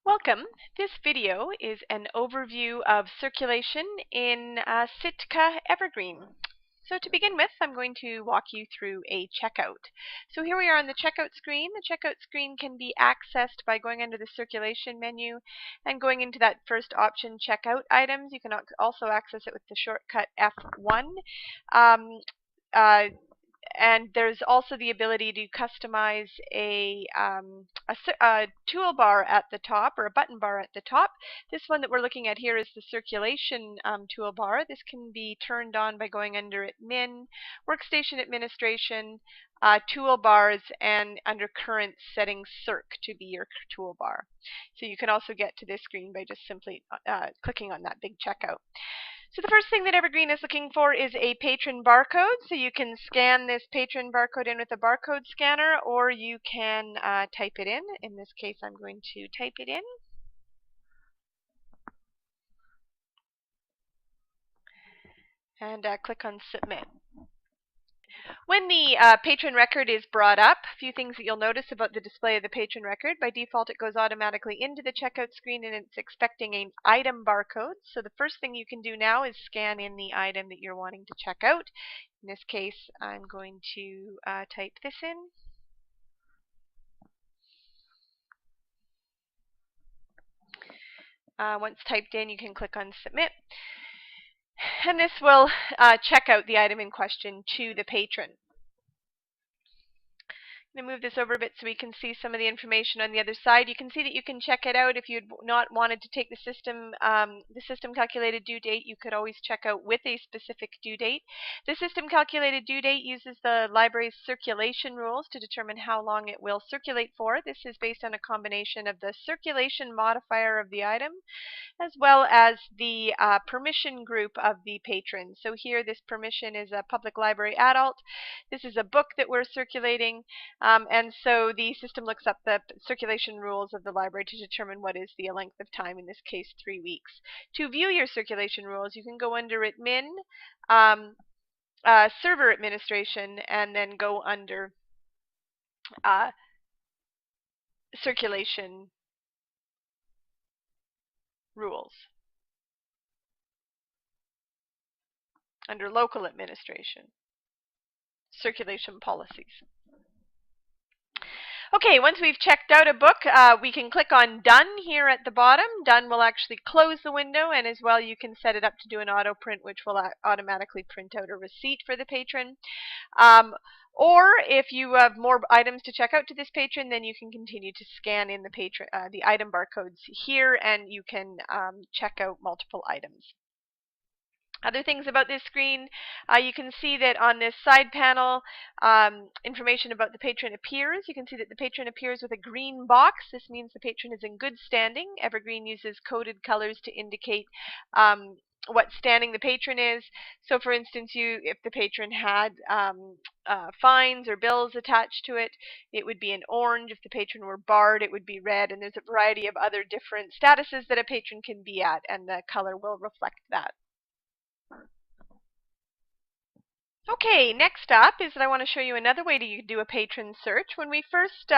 Welcome. This video is an overview of circulation in Sitka Evergreen. So to begin with, I'm going to walk you through a checkout. So here we are on the checkout screen. The checkout screen can be accessed by going under the circulation menu and going into that first option, checkout items. You can also access it with the shortcut F1. Um, uh, and there's also the ability to customize a toolbar at the top, or a button bar at the top. This one that we're looking at here is the circulation toolbar. This can be turned on by going under Admin, Workstation Administration, Toolbars, and under Current Settings Circ to be your toolbar. So you can also get to this screen by just simply clicking on that big checkout. So the first thing that Evergreen is looking for is a patron barcode. So you can scan this patron barcode in with a barcode scanner, or you can type it in. In this case, I'm going to type it in. And click on Submit. When the patron record is brought up, a few things that you'll notice about the display of the patron record. By default, it goes automatically into the checkout screen, and it's expecting an item barcode. So the first thing you can do now is scan in the item that you're wanting to check out. In this case, I'm going to type this in. Once typed in, you can click on Submit. And this will check out the item in question to the patron. I'm going to move this over a bit so we can see some of the information on the other side. You can see that you can check it out. If you'd not wanted to take the system calculated due date, you could always check out with a specific due date. The system calculated due date uses the library's circulation rules to determine how long it will circulate for. This is based on a combination of the circulation modifier of the item as well as the permission group of the patron. So here this permission is a public library adult. This is a book that we're circulating. And so the system looks up the circulation rules of the library to determine what is the length of time, in this case 3 weeks. To view your circulation rules, you can go under Admin, Server Administration, and then go under Circulation Rules. Under Local Administration, Circulation Policies. Okay, once we've checked out a book, we can click on Done here at the bottom. Done will actually close the window, and as well you can set it up to do an auto print, which will automatically print out a receipt for the patron. Or if you have more items to check out to this patron, then you can continue to scan in the item barcodes here, and you can check out multiple items. Other things about this screen, you can see that on this side panel, information about the patron appears. You can see that the patron appears with a green box. This means the patron is in good standing. Evergreen uses coded colors to indicate what standing the patron is. So for instance, if the patron had fines or bills attached to it, it would be in orange. If the patron were barred, it would be red. And there's a variety of other different statuses that a patron can be at, and the color will reflect that. Okay, next up is that I want to show you another way to do a patron search. When we first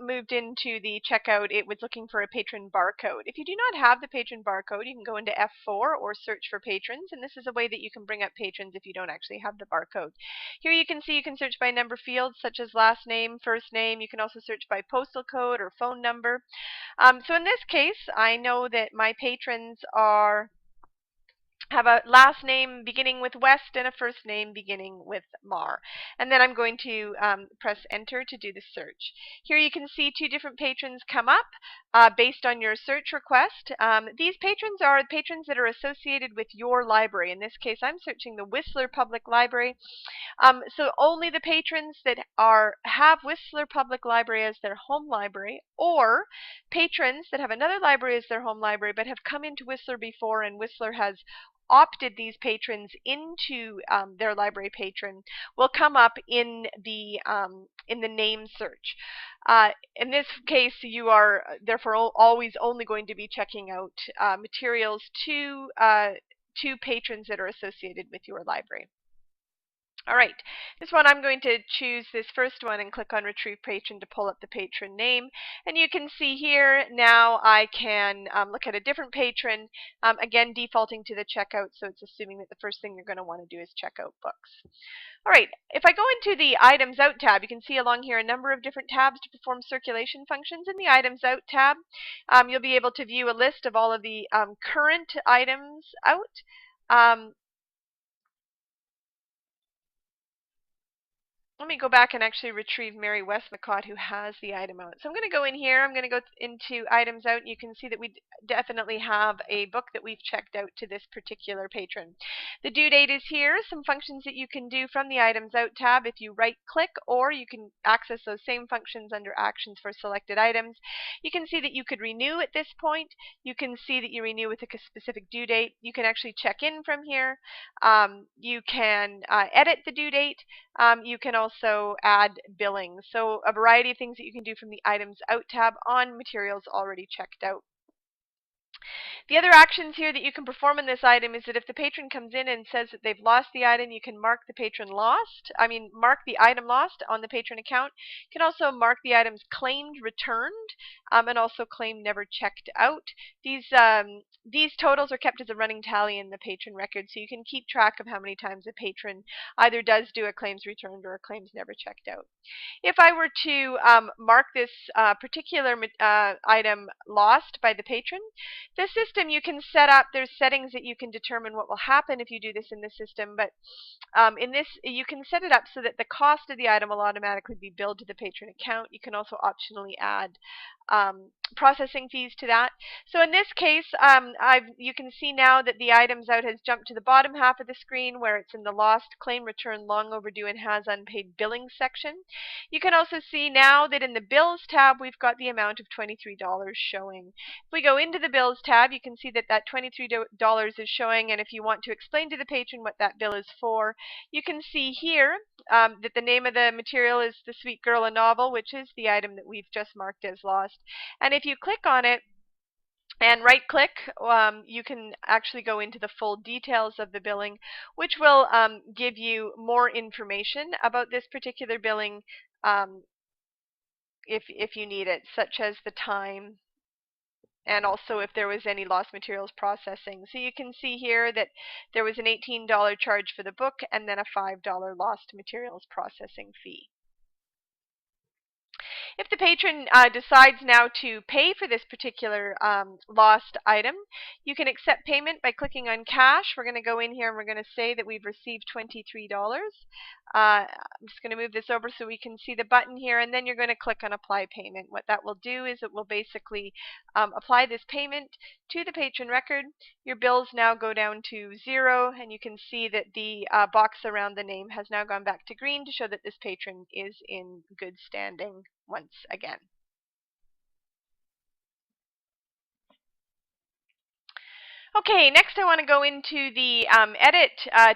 moved into the checkout, it was looking for a patron barcode. If you do not have the patron barcode, you can go into F4 or search for patrons, and this is a way that you can bring up patrons if you don't actually have the barcode. Here you can see you can search by number fields such as last name, first name. You can also search by postal code or phone number. So in this case, I know that my patrons have a last name beginning with West and a first name beginning with Mar. And then I'm going to press enter to do the search. Here you can see two different patrons come up based on your search request. These patrons are patrons that are associated with your library. In this case, I'm searching the Whistler Public Library. So only the patrons that have Whistler Public Library as their home library, or patrons that have another library as their home library but have come into Whistler before and Whistler has opted these patrons into their library patron, will come up in the name search. In this case, you are therefore always only going to be checking out materials to patrons that are associated with your library. All right, this one I'm going to choose this first one and click on Retrieve Patron to pull up the patron name. And you can see here now I can look at a different patron, again defaulting to the checkout, so it's assuming that the first thing you're going to want to do is check out books. All right, if I go into the Items Out tab, you can see along here a number of different tabs to perform circulation functions. In the Items Out tab, you'll be able to view a list of all of the current items out. Let me go back and actually retrieve Mary Westmacott, who has the item out. So I'm going to go in here. I'm going to go into Items Out. And you can see that we definitely have a book that we've checked out to this particular patron. The due date is here. Some functions that you can do from the Items Out tab if you right-click, or you can access those same functions under Actions for selected items. You can see that you could renew at this point. You can see that you renew with a specific due date. You can actually check in from here. You can edit the due date. You can also add billing. So a variety of things that you can do from the Items Out tab on materials already checked out. The other actions here that you can perform in this item is that if the patron comes in and says that they've lost the item, you can mark the mark the item lost on the patron account. You can also mark the items claimed returned, and also claimed never checked out. These totals are kept as a running tally in the patron record, so you can keep track of how many times a patron either does do a claims returned or a claims never checked out. If I were to mark this particular item lost by the patron, the system you can set up, there's settings that you can determine what will happen if you do this in the system, but in this you can set it up so that the cost of the item will automatically be billed to the patron account. You can also optionally add processing fees to that. So in this case, you can see now that the Items Out has jumped to the bottom half of the screen where it's in the Lost, Claim, Return, Long Overdue, and Has Unpaid Billing section. You can also see now that in the Bills tab, we've got the amount of $23 showing. If we go into the Bills tab, you can see that that $23 is showing, and if you want to explain to the patron what that bill is for, you can see here that the name of the material is The Sweet Girl, a Novel, which is the item that we've just marked as lost. And if you click on it and right-click, you can actually go into the full details of the billing, which will give you more information about this particular billing if you need it, such as the time, and also if there was any lost materials processing. So you can see here that there was an $18 charge for the book and then a $5 lost materials processing fee. If the patron decides now to pay for this particular lost item, you can accept payment by clicking on cash. We're going to go in here and we're going to say that we've received $23. I'm just going to move this over so we can see the button here, and then you're going to click on apply payment. What that will do is it will basically apply this payment to the patron record. Your bills now go down to 0, and you can see that the box around the name has now gone back to green to show that this patron is in good standing once again. Okay, next I want to go into the Edit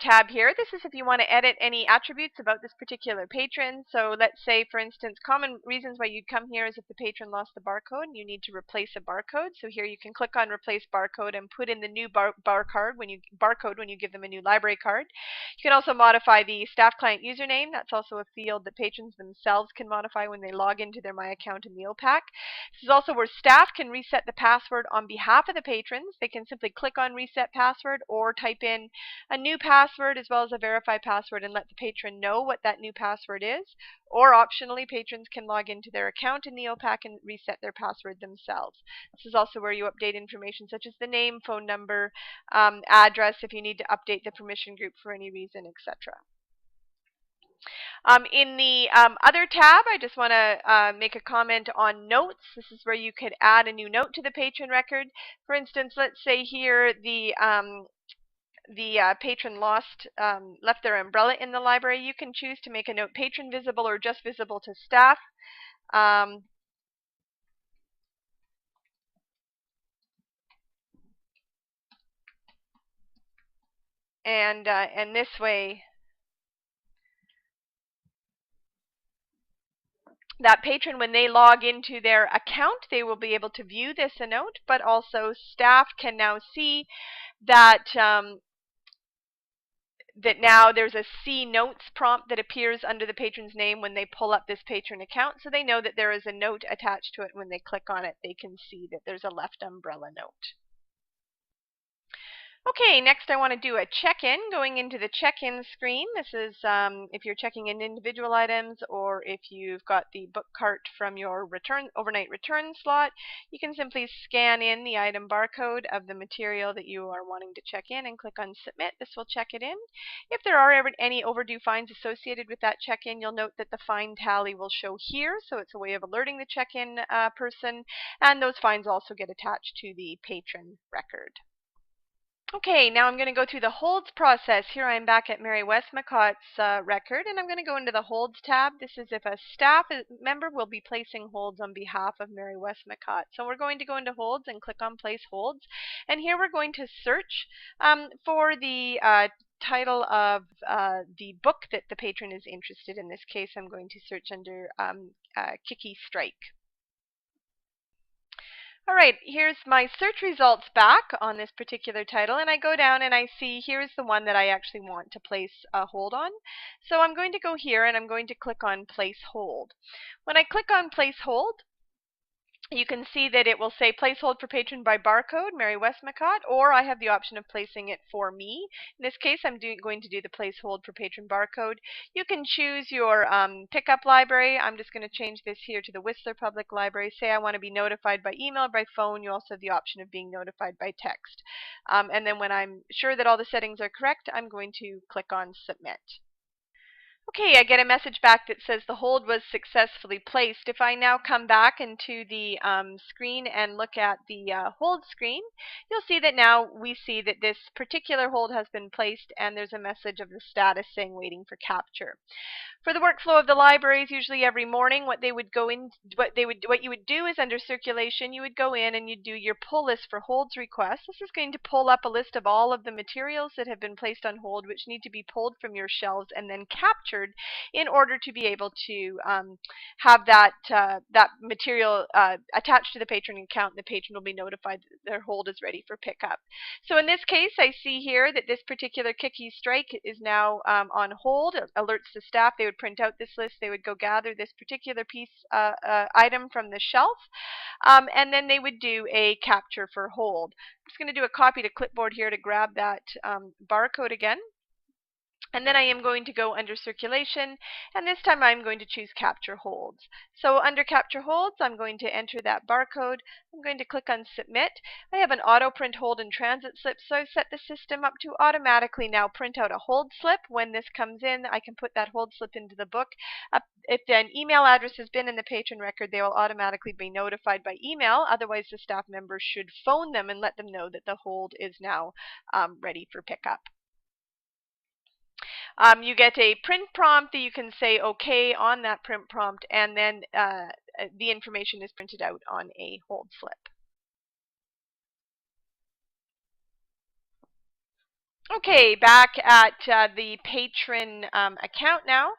tab here. This is if you want to edit any attributes about this particular patron. So let's say, for instance, common reasons why you'd come here is if the patron lost the barcode and you need to replace a barcode. So here you can click on Replace Barcode and put in the new barcode when you give them a new library card. You can also modify the staff client username. That's also a field that patrons themselves can modify when they log into their My Account in the OPAC. This is also where staff can reset the password on behalf of the patrons. They can simply click on Reset Password or type in a new password as well as a verified password and let the patron know what that new password is. Or optionally, patrons can log into their account in the OPAC and reset their password themselves. This is also where you update information such as the name, phone number, address if you need to update the permission group for any reason, etc. In the other tab, I just want to make a comment on notes. This is where you could add a new note to the patron record. For instance, let's say here the patron left their umbrella in the library. You can choose to make a note patron visible or just visible to staff. And this way, that patron, when they log into their account, they will be able to view this note, but also staff can now see that that now there's a See Notes prompt that appears under the patron's name when they pull up this patron account, so they know that there is a note attached to it. When they click on it, they can see that there's a left umbrella note. Okay, next I want to do a check-in. Going into the check-in screen, this is if you're checking in individual items, or if you've got the book cart from your overnight return slot, you can simply scan in the item barcode of the material that you are wanting to check in and click on Submit. This will check it in. If there are any overdue fines associated with that check-in, you'll note that the fine tally will show here, so it's a way of alerting the check-in person, and those fines also get attached to the patron record. Okay, now I'm going to go through the holds process. Here I'm back at Mary Westmacott's record, and I'm going to go into the holds tab. This is if a staff member will be placing holds on behalf of Mary Westmacott. So we're going to go into holds and click on place holds. And here we're going to search for the title of the book that the patron is interested in. In this case, I'm going to search under Kicky Strike. All right, here's my search results back on this particular title, and I go down and I see here's the one that I actually want to place a hold on. So I'm going to go here and I'm going to click on Place Hold. When I click on Place Hold, you can see that it will say place hold for patron by barcode, Mary Westmacott, or I have the option of placing it for me. In this case, I'm going to do the place hold for patron barcode. You can choose your pickup library. I'm just going to change this here to the Whistler Public Library. Say I want to be notified by email or by phone. You also have the option of being notified by text. And then when I'm sure that all the settings are correct, I'm going to click on Submit. Okay, I get a message back that says the hold was successfully placed. If I now come back into the screen and look at the hold screen, you'll see that now we see that this particular hold has been placed, and there's a message of the status saying waiting for capture. For the workflow of the libraries, usually every morning, what you would do is under circulation, you would go in and you'd do your pull list for holds requests. This is going to pull up a list of all of the materials that have been placed on hold, which need to be pulled from your shelves and then captured in order to be able to have that material attached to the patron account. The patron will be notified that their hold is ready for pickup. So in this case, I see here that this particular Kicky Strike is now on hold. It alerts the staff. They would print out this list. They would go gather this particular item from the shelf, and then they would do a capture for hold. I'm just going to do a copy to clipboard here to grab that barcode again. And then I am going to go under circulation, and this time I'm going to choose capture holds. So under capture holds, I'm going to enter that barcode. I'm going to click on submit. I have an auto print hold and transit slip, so I've set the system up to automatically now print out a hold slip. When this comes in, I can put that hold slip into the book. If an email address has been in the patron record, they will automatically be notified by email. Otherwise, the staff member should phone them and let them know that the hold is now ready for pickup. You get a print prompt that you can say OK on that print prompt, and then the information is printed out on a hold slip. Okay, back at the patron account now.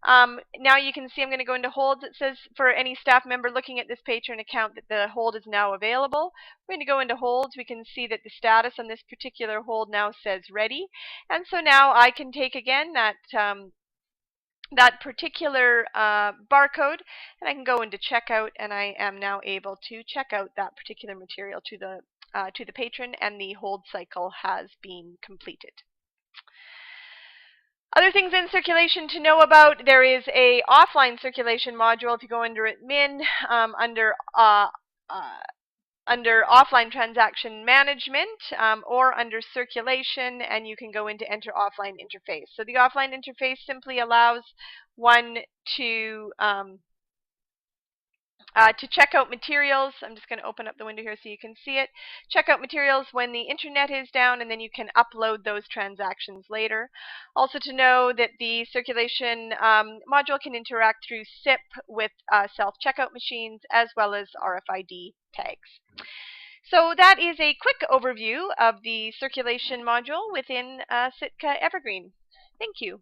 Now you can see I'm going to go into holds. It says for any staff member looking at this patron account that the hold is now available. We're going to go into holds. We can see that the status on this particular hold now says ready. And so now I can take again that particular barcode, and I can go into checkout, and I am now able to check out that particular material to the patron, and the hold cycle has been completed. Other things in circulation to know about: there is a offline circulation module. If you go under admin, under offline transaction management, or under circulation, and you can go into enter offline interface. So the offline interface simply allows one to check out materials. I'm just going to open up the window here so you can see it. Check out materials when the internet is down, and then you can upload those transactions later. Also to know that the circulation module can interact through SIP with self-checkout machines as well as RFID tags. So that is a quick overview of the circulation module within Sitka Evergreen. Thank you.